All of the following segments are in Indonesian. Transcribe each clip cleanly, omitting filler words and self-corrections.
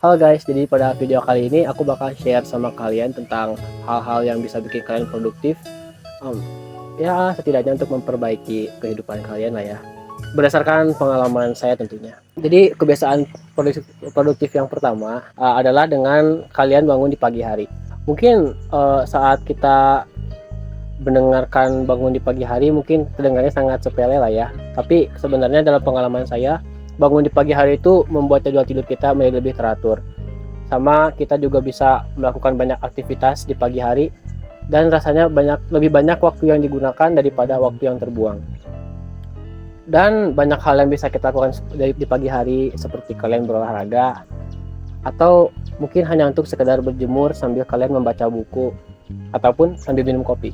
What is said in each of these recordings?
Halo guys, jadi pada video kali ini aku bakal share sama kalian tentang hal-hal yang bisa bikin kalian produktif. Em, ya setidaknya untuk memperbaiki kehidupan kalian lah ya. Berdasarkan pengalaman saya tentunya. Jadi kebiasaan produktif yang pertama adalah dengan kalian bangun di pagi hari. Mungkin saat kita mendengarkan bangun di pagi hari mungkin terdengarnya sangat sepele lah ya. Tapi sebenarnya dalam pengalaman saya, bangun di pagi hari itu membuat jadwal tidur kita menjadi lebih teratur. Sama kita juga bisa melakukan banyak aktivitas di pagi hari dan rasanya lebih banyak waktu yang digunakan daripada waktu yang terbuang. Dan banyak hal yang bisa kita lakukan di pagi hari seperti kalian berolahraga atau mungkin hanya untuk sekedar berjemur sambil kalian membaca buku ataupun sambil minum kopi.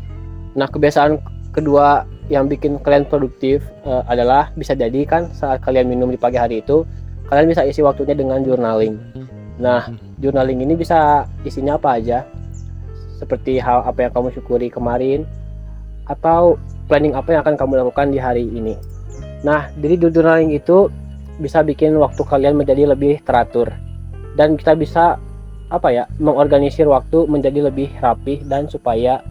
Nah, kebiasaan kedua yang bikin kalian produktif adalah bisa jadi kan saat kalian minum di pagi hari itu kalian bisa isi waktunya dengan journaling. Nah, journaling ini bisa isinya apa aja, seperti hal apa yang kamu syukuri kemarin atau planning apa yang akan kamu lakukan di hari ini. Nah, dari journaling itu bisa bikin waktu kalian menjadi lebih teratur dan kita bisa mengorganisir waktu menjadi lebih rapih dan supaya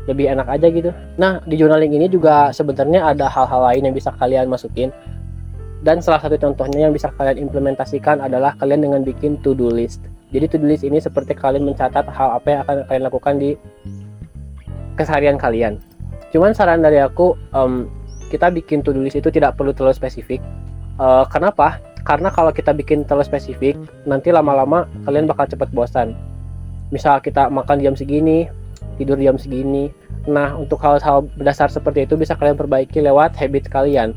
lebih enak aja gitu. Nah, di journaling ini juga sebenarnya ada hal-hal lain yang bisa kalian masukin. Dan salah satu contohnya yang bisa kalian implementasikan adalah kalian dengan bikin to-do list. Jadi to-do list ini seperti kalian mencatat hal apa yang akan kalian lakukan di keseharian kalian. Cuman saran dari aku, kita bikin to-do list itu tidak perlu terlalu spesifik. Kenapa? Karena kalau kita bikin terlalu spesifik, nanti lama-lama kalian bakal cepat bosan. Misal kita makan jam segini, tidur jam segini. Nah, untuk hal-hal berdasar seperti itu bisa kalian perbaiki lewat habit kalian.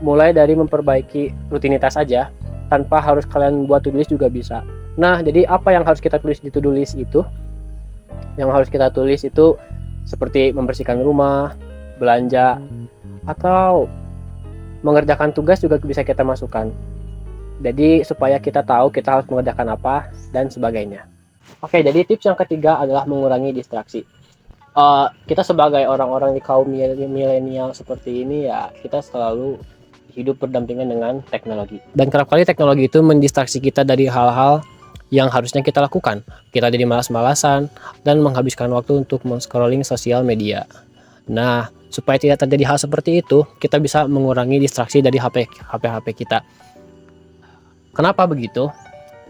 Mulai dari memperbaiki rutinitas aja, tanpa harus kalian buat to-do list juga bisa. Nah, jadi apa yang harus kita tulis di to-do list itu? Yang harus kita tulis itu seperti membersihkan rumah, belanja, atau mengerjakan tugas juga bisa kita masukkan. Jadi supaya kita tahu kita harus mengerjakan apa dan sebagainya. Oke, jadi tips yang ketiga adalah mengurangi distraksi. Kita sebagai orang-orang di kaum milenial seperti ini ya, kita selalu hidup berdampingan dengan teknologi. Dan kerap kali teknologi itu mendistraksi kita dari hal-hal yang harusnya kita lakukan. Kita jadi malas-malasan dan menghabiskan waktu untuk scrolling sosial media. Nah, supaya tidak terjadi hal seperti itu, kita bisa mengurangi distraksi dari HP kita. Kenapa begitu?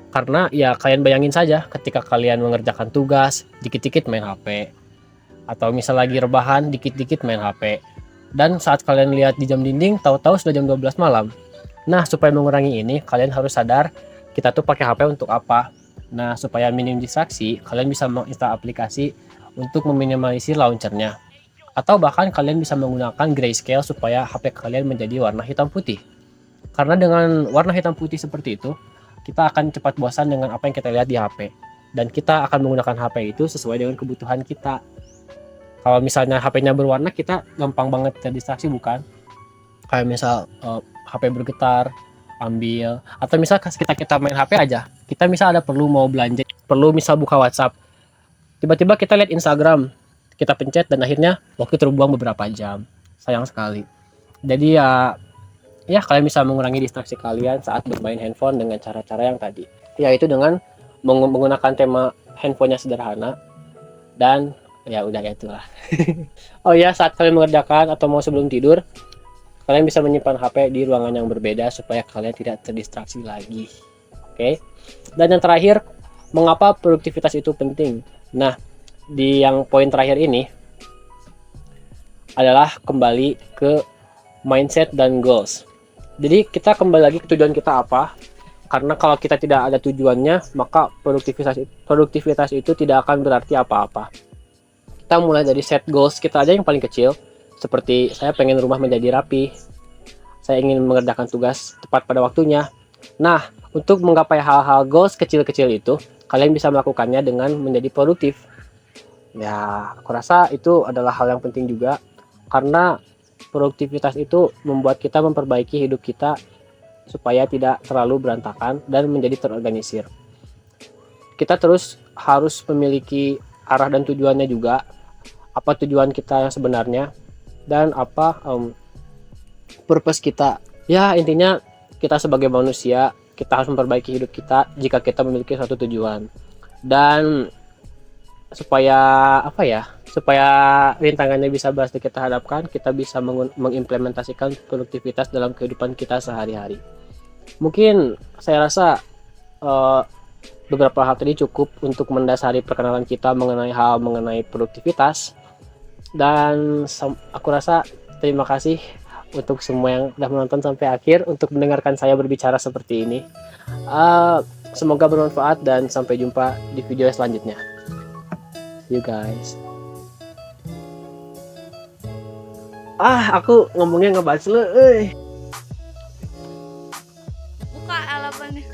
Karena ya kalian bayangin saja ketika kalian mengerjakan tugas, dikit-dikit main HP. Atau misal lagi rebahan, dikit-dikit main HP. Dan saat kalian lihat di jam dinding, tahu-tahu sudah jam 12 malam. Nah, supaya mengurangi ini, kalian harus sadar kita tuh pakai HP untuk apa. Nah, supaya minim distraksi, kalian bisa menginstal aplikasi untuk meminimalisir launchernya. Atau bahkan kalian bisa menggunakan grayscale supaya HP kalian menjadi warna hitam putih. Karena dengan warna hitam putih seperti itu, kita akan cepat bosan dengan apa yang kita lihat di HP. Dan kita akan menggunakan HP itu sesuai dengan kebutuhan kita. Kalau misalnya HP-nya berwarna, kita gampang banget terdistraksi bukan? Kayak misal HP bergetar, ambil. Atau misal kita main HP aja, kita misal ada perlu mau belanja, perlu misal buka WhatsApp. Tiba-tiba kita lihat Instagram, kita pencet dan akhirnya waktu terbuang beberapa jam. Sayang sekali. Jadi ya kalian bisa mengurangi distraksi kalian saat bermain handphone dengan cara-cara yang tadi. Yaitu dengan menggunakan tema handphonenya sederhana dan ya udah ya itulah. Oh ya, saat kalian mengerjakan atau mau sebelum tidur, kalian bisa menyimpan HP di ruangan yang berbeda supaya kalian tidak terdistraksi lagi. Oke. Dan yang terakhir, mengapa produktivitas itu penting? Nah, di yang poin terakhir ini adalah kembali ke mindset dan goals. Jadi kita kembali lagi ke tujuan kita apa? Karena kalau kita tidak ada tujuannya, maka produktivitas itu tidak akan berarti apa-apa. Kita mulai dari set goals kita aja yang paling kecil, seperti saya pengen rumah menjadi rapi, saya ingin mengerjakan tugas tepat pada waktunya. Nah, untuk menggapai hal-hal goals kecil-kecil itu, kalian bisa melakukannya dengan menjadi produktif. Ya, aku rasa itu adalah hal yang penting juga, karena produktivitas itu membuat kita memperbaiki hidup kita supaya tidak terlalu berantakan dan menjadi terorganisir. Kita terus harus memiliki arah dan tujuannya juga, apa tujuan kita yang sebenarnya dan apa purpose kita. Ya intinya kita sebagai manusia kita harus memperbaiki hidup kita jika kita memiliki suatu tujuan. Dan supaya apa ya, supaya rintangannya bisa berhasil kita hadapkan, kita bisa mengimplementasikan produktivitas dalam kehidupan kita sehari-hari. Mungkin saya rasa eh, beberapa hal tadi cukup untuk mendasari perkenalan kita mengenai produktivitas. Dan aku rasa terima kasih untuk semua yang sudah menonton sampai akhir untuk mendengarkan saya berbicara seperti ini. Eh, Semoga bermanfaat dan sampai jumpa di video selanjutnya. See you guys. Aku ngomongnya ngebahas lu, Buka halamannya.